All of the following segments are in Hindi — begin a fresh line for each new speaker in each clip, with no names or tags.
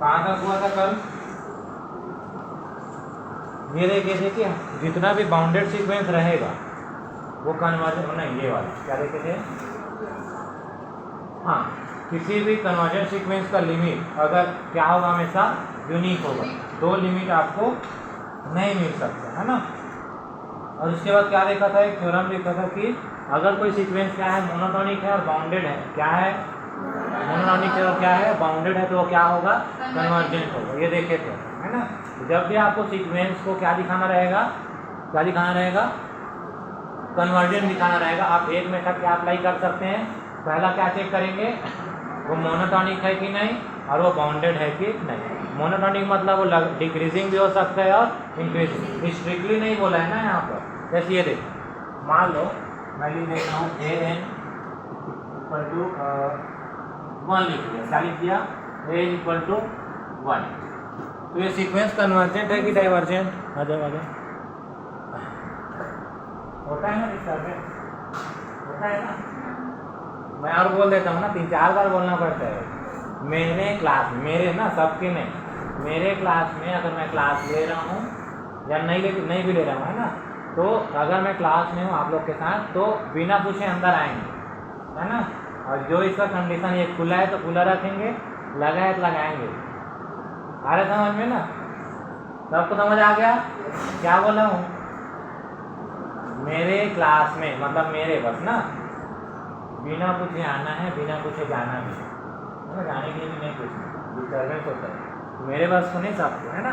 कहाँ तक हुआ था कल? ये देखिए कि जितना भी बाउंडेड सीक्वेंस रहेगा वो कन्वर्जन होना, ये वाला क्या देखे थे? हाँ, किसी भी कन्वर्जन सीक्वेंस का लिमिट अगर क्या होगा, हमेशा यूनिक होगा। दो लिमिट आपको नहीं मिल सकता है ना। और उसके बाद क्या देखा था, एक थ्योरम देखा था कि अगर कोई सीक्वेंस क्या है, मोनोटोनिक है और बाउंडेड है, क्या है मोनोटोनिक है और क्या है बाउंडेड है, तो वो क्या होगा, कन्वर्जेंट होगा। ये देखे थे है ना। जब भी आपको सीक्वेंस को क्या दिखाना रहेगा, क्या दिखाना रहेगा, कन्वर्जेंट दिखाना रहेगा। आप एक मेथड क्या अप्लाई कर सकते हैं, पहला क्या चेक करेंगे, वो मोनोटोनिक है कि नहीं और वो बाउंडेड है कि नहीं। मोनोटोनिक मतलब वो डिक्रीजिंग भी हो सकता है और इंक्रीजिंग, स्ट्रिक्टली नहीं बोला है ना यहाँ पर। जैसे ये देखो, मान लो मैं लिख देता हूँ an इक्वल टू 1 लिख दिया, क्या लिख दिया, an इक्वल टू 1। तो ये सीक्वेंस कन्वर्जेंट है कि डाइवर्जेंट? आ जाओ होता है ना, डिस्टर्बेंस होता है ना। मैं और बोल देता हूँ ना, 3-4 बार बोलना पड़ता है। मेरे क्लास में, मेरे ना सबके नहीं, मेरे क्लास में अगर मैं क्लास ले रहा हूँ या नहीं भी ले रहा हूँ है ना, तो अगर मैं क्लास में हूँ आप लोग के साथ, तो बिना पूछे अंदर आएंगे है ना। और जो इसका कंडीशन, ये खुला है तो खुला रखेंगे, लगा है तो लगाएंगे। आ रहा समझ में ना, सबको समझ आ गया क्या बोला हूँ? मेरे क्लास में मतलब मेरे बस ना, बिना पूछे आना है, बिना पूछे जाना भी है, जाने के लिए भी नहीं पूछना, डिस्टर्बेंस होता है। मेरे बस सुने सबको है ना,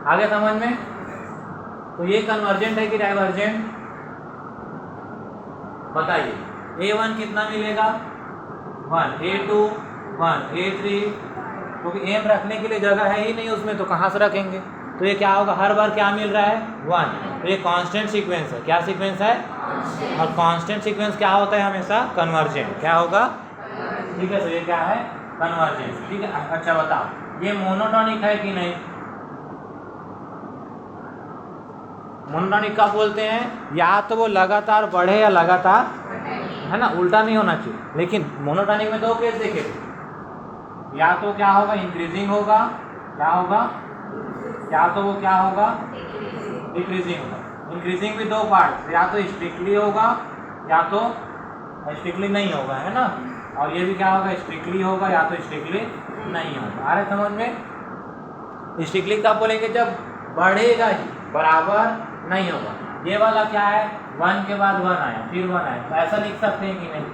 आगे समझ में। तो ये कन्वर्जेंट है कि डाइवर्जेंट, बताइए। a1 कितना मिलेगा, 1, a2 1, a3, क्योंकि एम रखने के लिए जगह है ही नहीं उसमें, तो कहाँ से रखेंगे। तो ये क्या होगा, हर बार क्या मिल रहा है, 1। तो ये कांस्टेंट सीक्वेंस है, क्या सीक्वेंस है, और कांस्टेंट सीक्वेंस क्या होता है, हमेशा कन्वर्जेंट। क्या होगा, ठीक है। तो ये क्या है, कन्वर्जेंट, ठीक है। अच्छा बताओ, ये मोनोटोनिक है कि नहीं? मोनोटोनिक का बोलते हैं, या तो वो लगातार बढ़े या लगातार, है ना, उल्टा नहीं होना चाहिए। लेकिन मोनोटोनिक में दो केस देखे, या तो क्या होगा, इंक्रीजिंग होगा, क्या होगा, या तो वो क्या होगा, डिक्रीजिंग होगा। इंक्रीजिंग भी दो पार्ट, या तो स्ट्रिक्टली होगा या तो स्ट्रिक्टली नहीं होगा, है ना। और ये भी क्या होगा, स्ट्रिक्टली होगा या तो स्ट्रिक्टली नहीं होगा। आ रहे समझ में? स्ट्रिक्टली कब बोलेंगे, जब बढ़ेगा ही, बराबर नहीं होगा। ये वाला क्या है, 1 के बाद 1 आया, फिर 1 आया, तो ऐसा लिख सकते हैं कि नहीं,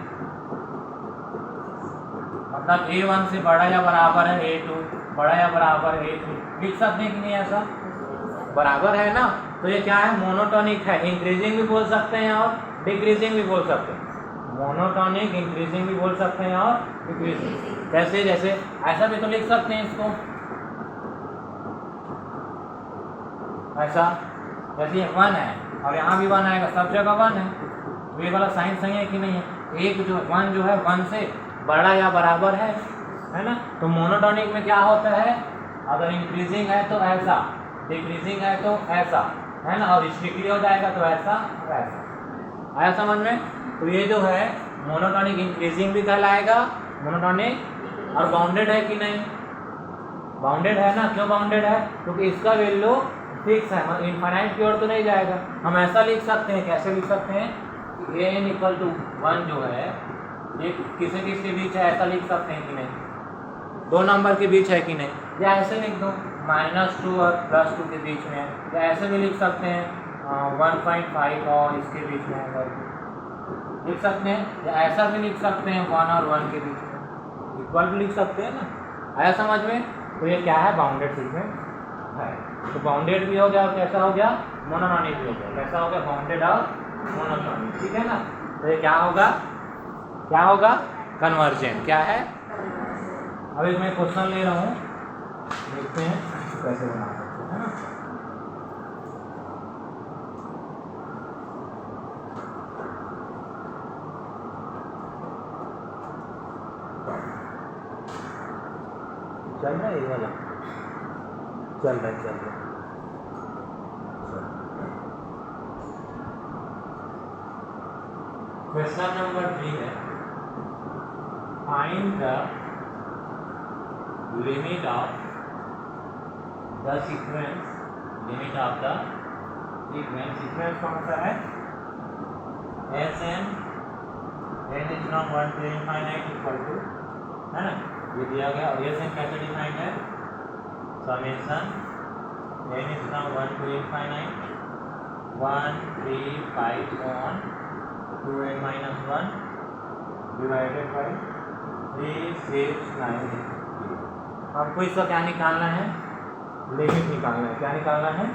मतलब a1 से बड़ा या बराबर है a2, बड़ा या बराबर है a3, लिख सकते हैं कि नहीं, ऐसा बराबर है ना। तो ये क्या है, मोनोटोनिक है। इंक्रीजिंग भी बोल सकते हैं और डिक्रीजिंग भी बोल सकते हैं। मोनोटोनिक इंक्रीजिंग भी बोल सकते हैं और डिक्रीजिंग। कैसे, जैसे ऐसा भी तो लिख सकते हैं इसको, ऐसा, जैसे 1 है और यहाँ भी 1 आएगा, सब जगह 1 है, तो ये वाला साइन सही है कि नहीं है। एक जो 1 जो है 1 से बड़ा या बराबर है ना। तो मोनोटोनिक में क्या होता है, अगर इंक्रीजिंग है तो ऐसा, डिक्रीजिंग है तो ऐसा, है ना, और स्ट्रिक्टली हो जाएगा तो ऐसा वैसा। आया समझ में? तो ये जो है मोनोटोनिक इंक्रीजिंग भी कहलाएगा मोनोटोनिक। और बाउंडेड है कि नहीं, बाउंडेड है ना। क्यों बाउंडेड है, क्योंकि इसका वैल्यू फिक्स है, मतलब इनफाइनाइट की ओर तो नहीं जाएगा। हम ऐसा लिख सकते हैं, कैसे लिख सकते हैं, an इक्वल टू 1 जो है ये किसी के बीच है, ऐसा लिख सकते हैं कि नहीं, 2 नंबर के बीच है कि नहीं, या ऐसे लिख दो -2 और +2 के बीच में है, या ऐसे भी लिख सकते हैं 1.5 और इसके बीच में है, लिख सकते हैं, या ऐसा भी लिख सकते हैं 1 और 1 के बीच में, इक्वल भी लिख सकते हैं ना। आया समझ में? तो ये क्या है, बाउंडेड सीक्वेंस है। तो बाउंडेड भी हो गया और कैसा हो गया, मोनोटोनिक भी हो गया। कैसा हो गया, बाउंडेड और मोनोटोनिक, ठीक है ना। तो ये क्या होगा, क्या होगा, कन्वर्जेंट। क्या है, अभी मैं क्वेश्चन ले रहा हूँ, देखते हैं कैसे बना सकते हैं ना। चल रहा है ये वाला, चल रहा है। क्वेश्चन नंबर 3 है, find the limit of the sequence, limit of the sequence, sequence कौन सा है, S N N is from 1 to infinite equal to, है ना, ये दिया गया। और एस एन कैसे डिफाइंड है, summation N is from 1 to infinite 1 3 5 on 2n minus 1 divided by 3 6 9। हमको इसका क्या निकालना है, लिमिट निकालना है। क्या निकालना है,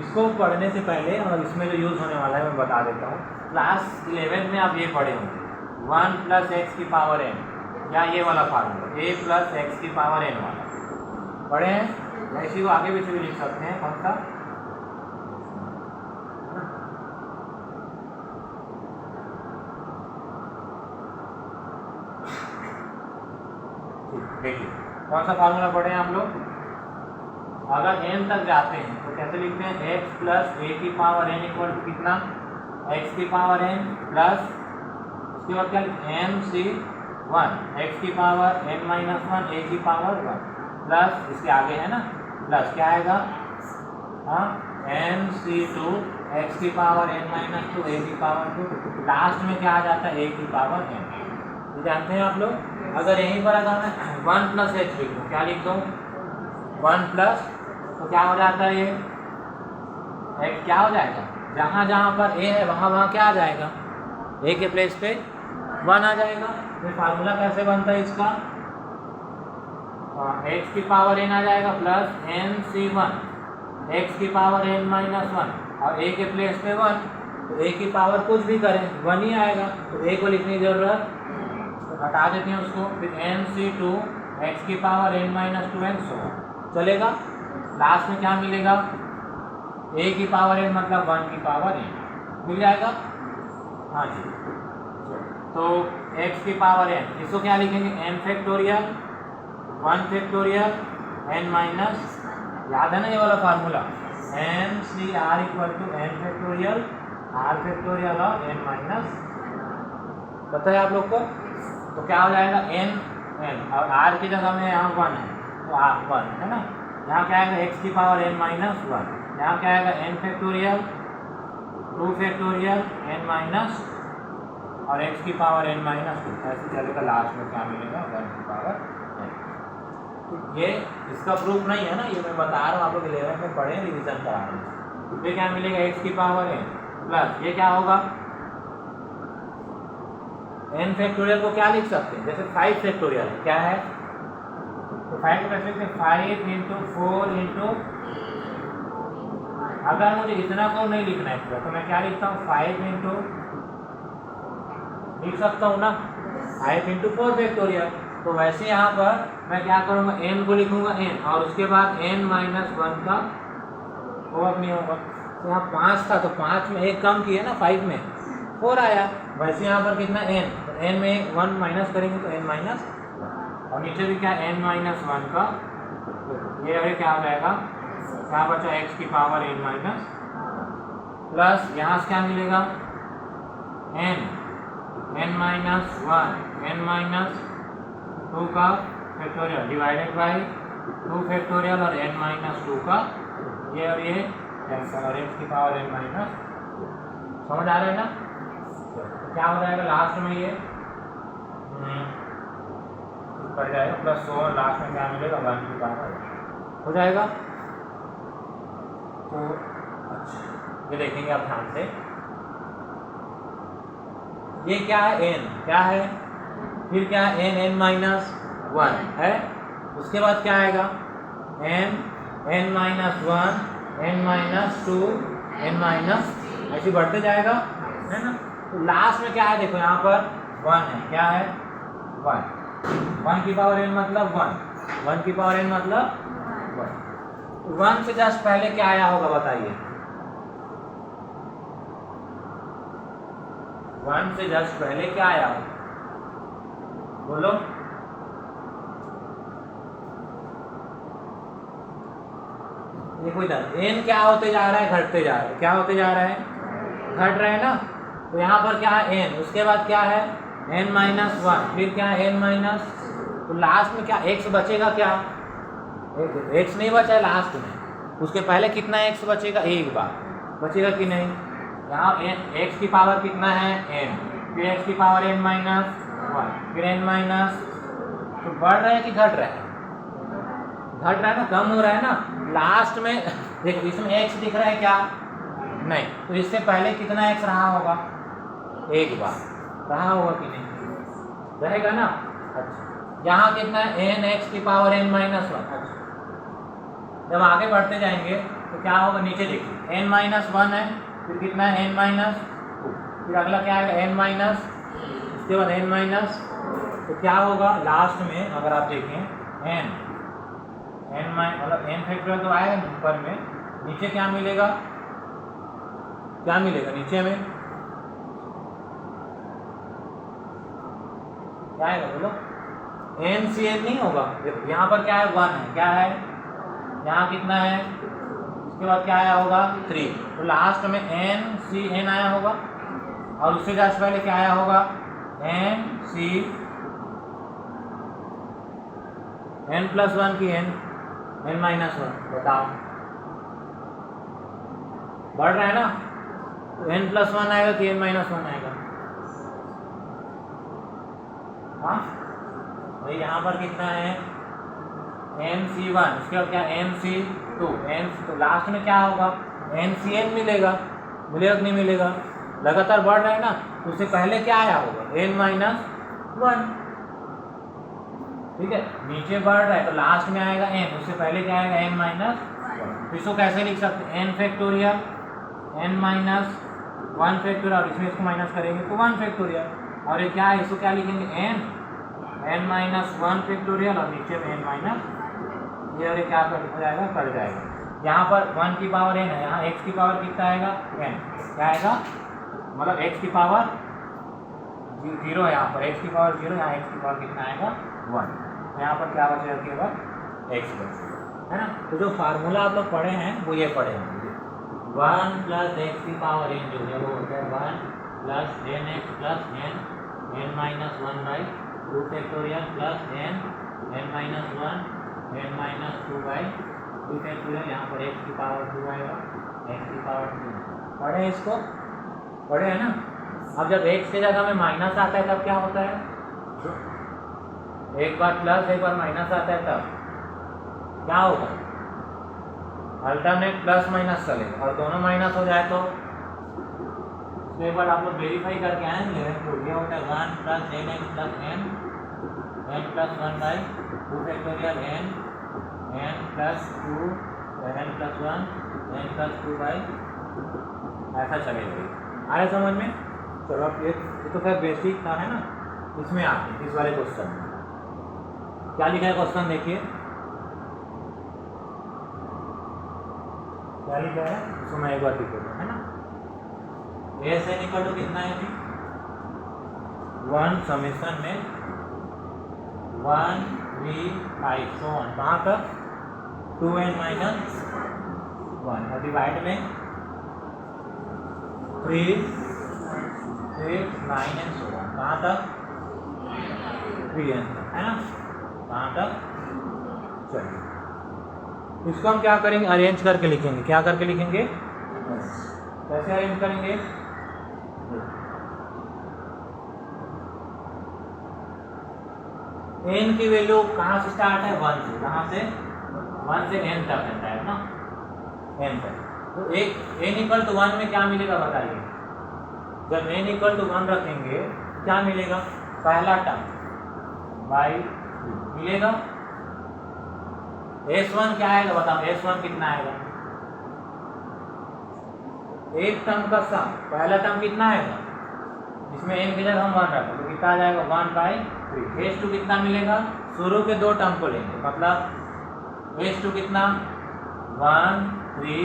इसको पढ़ने से पहले और इसमें जो यूज़ होने वाला है मैं बता देता हूँ। क्लास 11 में आप ये पढ़े होंगे 1 + x की पावर n, या ये वाला फार्मूला a + x की पावर n वाला पढ़े हैं। या इसी को आगे पीछे भी लिख सकते हैं, कौन सा, देखिए कौन सा फार्मूला पढ़े हैं आप लोग। अगर n तक जाते हैं तो कैसे लिखते हैं, x + a की पावर n इक्वल टू कितना, x की पावर n प्लस उसके बाद क्या mc1 x की पावर n - 1 a की पावर 1 प्लस इसके आगे है ना प्लस क्या आएगा, हाँ mc2 x की पावर n - 2 a की पावर 2, लास्ट में क्या आ जाता है a की पावर n। ये जानते हैं आप लोग। अगर यहीं पर अगर मैं 1 + h लिख दूँ, क्या लिख दूँ, 1 प्लस, तो क्या हो जाता है, ये x क्या हो जाएगा, जहाँ जहाँ पर a है वहाँ वहाँ क्या आ जाएगा, a के प्लेस पे 1 आ जाएगा। फिर फार्मूला कैसे बनता है इसका, x की पावर n आ जाएगा प्लस mc1 x की पावर n - 1 और a के प्लेस पे 1, तो a की पावर कुछ भी करें 1 ही आएगा, तो a को लिखने की जरूरत, तो हटा देते हैं उसको। फिर mc2 x की power n - 2 and so on चलेगा। लास्ट में क्या मिलेगा, a की पावर n मतलब 1 की पावर n मिल जाएगा। हाँ जी, तो x की पावर n, इसको क्या लिखेंगे, m factorial 1 factorial n minus, याद है ना ये वाला formula, mcr equal to n factorial r factorial और n माइनस, पता है आप लोग को। तो क्या हो जाएगा, n और r की जगह में यहाँ 1 है तो r 1 है ना, यहाँ क्या आएगा x की पावर n - 1, यहाँ क्या आएगा n factorial 2 factorial n minus और x की पावर n - 2, ऐसे चलेगा। लास्ट में क्या मिलेगा, 1 की पावर n। तो ये इसका प्रूफ नहीं है ना, ये मैं बता रहा हूँ, आप लोग 11 में पढ़े, रिविजन करा रहे हैं। ये क्या मिलेगा, x की पावर n प्लस ये क्या होगा, n फैक्टोरियल को क्या लिख सकते हैं, जैसे 5 फैक्टोरियल है, क्या है, तो 5 को कैसे लिखते हैं, 5 × 4 × अगर मुझे इतना को नहीं लिखना है पूरा, तो मैं क्या लिखता हूँ, 5 लिख सकता हूँ ना, 5 × 4 फैक्टोरियल। तो वैसे यहाँ पर मैं क्या करूँगा, n को लिखूँगा n और उसके बाद n - 1 का ओवर नहीं होगा। तो यहाँ 5 था तो 5 में एक कम किया ना, 5 में 4 आया। वैसे यहाँ पर कितना n, तो n में 1 माइनस करेंगे तो n माइनस, और नीचे भी क्या n - 1 का, ये अरे क्या हो जाएगा, क्या बचा x की पावर n माइनस प्लस यहाँ से क्या मिलेगा, n - 2 का फैक्टोरियल डिवाइडेड बाई 2 फैक्टोरियल और n - 2 का ये और ये कैंसिल, और x की पावर n माइनस, समझ आ रहा है ना। तो क्या हो जाएगा लास्ट में, ये कर जाएगा प्लस 100, लास्ट में क्या मिलेगा, 1 की पावर हो जाएगा। तो अच्छा ये देखेंगे आप ध्यान से, ये क्या है, n क्या है, फिर क्या है, n - 1 है, उसके बाद क्या आएगा, n - 1 n - 2 n - ऐसे बढ़ते जाएगा, है ना। तो लास्ट में क्या है, देखो यहाँ पर 1 है, क्या है, 1 की पावर n मतलब 1 की पावर n मतलब 1 से जस्ट पहले क्या आया होगा बताइए, 1 से जस्ट पहले क्या आया होगा, बोलो। देखो इधर n क्या होते जा रहा है, घटते जा रहा है, क्या होते जा रहा है, घट रहा है ना। तो यहाँ पर क्या है n, उसके बाद क्या है n माइनस वन, फिर क्या है n माइनस, तो लास्ट में क्या x बचेगा, क्या x नहीं बचा है लास्ट में, उसके पहले कितना x बचेगा, एक बार बचेगा कि नहीं। यहाँ x की पावर कितना है n, फिर x की पावर n माइनस वन, फिर n माइनस, तो बढ़ रहा है कि घट रहा है, घट रहा है ना, कम हो रहा है ना। लास्ट में देखो इसमें x दिख रहा है क्या, नहीं, तो इससे पहले कितना x रहा होगा, एक बार रहा होगा कि नहीं, रहेगा ना। अच्छा यहाँ कितना है n x की पावर n माइनस वन। अच्छा जब आगे बढ़ते जाएंगे तो क्या होगा, नीचे देखिए n माइनस वन है, फिर कितना है n माइनस टू, फिर अगला क्या आएगा n माइनस, इसके बाद n माइनस, तो क्या होगा लास्ट में अगर आप देखें n मतलब n फैक्टोरियल तो आएगा ऊपर में, नीचे क्या मिलेगा, क्या मिलेगा नीचे में, क्या आएगा बोलो, n सी n नहीं होगा। देखो यहाँ पर क्या है, वन है, क्या है यहाँ कितना है, उसके बाद क्या आया होगा 3, तो लास्ट में n सी n आया होगा, और उससे जस्ट पहले क्या आया होगा n सी n प्लस वन की n माइनस वन। बताओ बढ़ रहा है ना, तो n प्लस वन आएगा कि n माइनस वन आएगा, हाँ भाई यहाँ पर कितना है n सी वन, उसके बाद क्या n सी टू, तो लास्ट में क्या होगा n सी n मिलेगा, मिलेगा कि नहीं मिलेगा, लगातार बढ़ रहा है ना, तो उससे पहले क्या आया होगा n माइनस वन, ठीक है, नीचे बढ़ रहा है तो लास्ट में आएगा n, उससे पहले क्या आएगा n माइनस वन। तो इसको कैसे लिख सकते हैं, n factorial n minus one factorial, और इसमें इसको माइनस करेंगे तो वन फैक्टोरियल, और ये क्या है, इसको क्या लिखेंगे n माइनस वन फैक्टोरियल, और नीचे में n माइनस, ये और ये क्या हो जाएगा, कट जाएगा। यहाँ पर 1 की पावर n है, यहाँ x की पावर कितना आएगा n, क्या आएगा, मतलब x की पावर 0 है, यहाँ पर x की पावर 0, यहाँ x की पावर कितना आएगा 1, तो यहाँ पर क्या बचेगा, केवल x बचेगा, है ना। तो जो फार्मूला आप लोग पढ़े हैं वो ये पढ़े हैं, 1 प्लस एक्स की पावर n जो है वो होता है 1 plus N X plus n minus one by two factorial plus n minus one n minus two by two factorial, यहाँ पर x की पावर 2 आएगा, x की पावर 2 पढ़े, इसको पढ़े है ना। अब जब x के जगह में माइनस आता है तब क्या होता है, एक बार प्लस एक बार माइनस आता है तब क्या होगा, अल्टरनेट प्लस माइनस चलेगा, और दोनों माइनस हो जाए तो एक बार आप लोग वेरीफाई करके आएंगे, तो ये होता है 1 plus N X plus n plus one by two factorial n plus two n plus one n plus two by, ऐसा चलेगा। आया समझ में। चलो अब ये तो खैर बेसिक था, है ना। इसमें आते इस वाले क्वेश्चन में क्या लिखा है, क्वेश्चन देखिए क्या लिखा है, इसको मैं एक बार लिख देता हूँ, है ना। एस एन इक्वल टू कितना है जी, 1 समेशन में 1 3 5 सो ऑन, कहाँ तक 2n माइनस 1, और डिवाइड में 3 6 9 एंड सो ऑन, कहाँ तक 3n तक, है ना, कहाँ तक। चलिए इसको हम क्या करेंगे, अरेंज करके लिखेंगे, क्या करके लिखेंगे, कैसे अरेंज करेंगे, n की वैल्यू कहाँ से स्टार्ट है, 1 से, कहाँ से 1 से n तक रहता है ना, n तक। तो एक n इक्वल टू 1 में क्या मिलेगा बताइए, जब n इक्वल टू 1 रखेंगे क्या मिलेगा, पहला टर्म बाई मिलेगा, s1 क्या आएगा बताओ, s1 कितना आएगा, एक टर्म का सम, पहला टर्म कितना आएगा, इसमें n की जगह हम 1 रखें तो कितना आ जाएगा 1 बाई 3। s2 कितना मिलेगा, शुरू के दो टर्म को लेंगे, मतलब s2 कितना 1 3